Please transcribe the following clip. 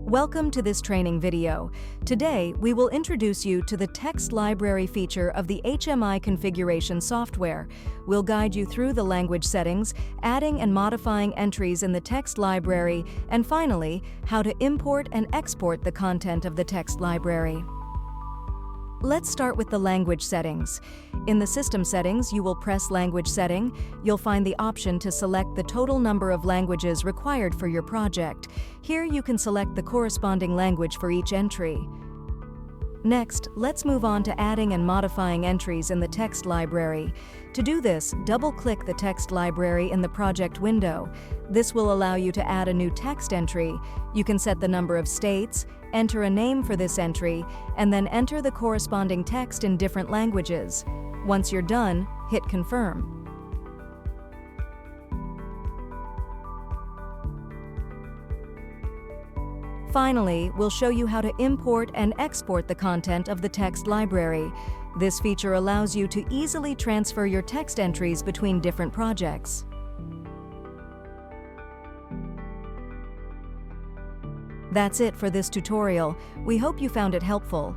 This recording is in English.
Welcome to this training video. Today, we will introduce you to the text library feature of the HMI configuration software. We'll guide you through the language settings, adding and modifying entries in the text library, and finally, how to import and export the content of the text library. Let's start with the language settings. In the system settings, you will press Language Setting. You'll find the option to select the total number of languages required for your project. Here you can select the corresponding language for each entry. Next, let's move on to adding and modifying entries in the text library. To do this, double-click the text library in the project window. This will allow you to add a new text entry. You can set the number of states, enter a name for this entry, and then enter the corresponding text in different languages. Once you're done, hit Confirm. Finally, we'll show you how to import and export the content of the text library. This feature allows you to easily transfer your text entries between different projects. That's it for this tutorial. We hope you found it helpful.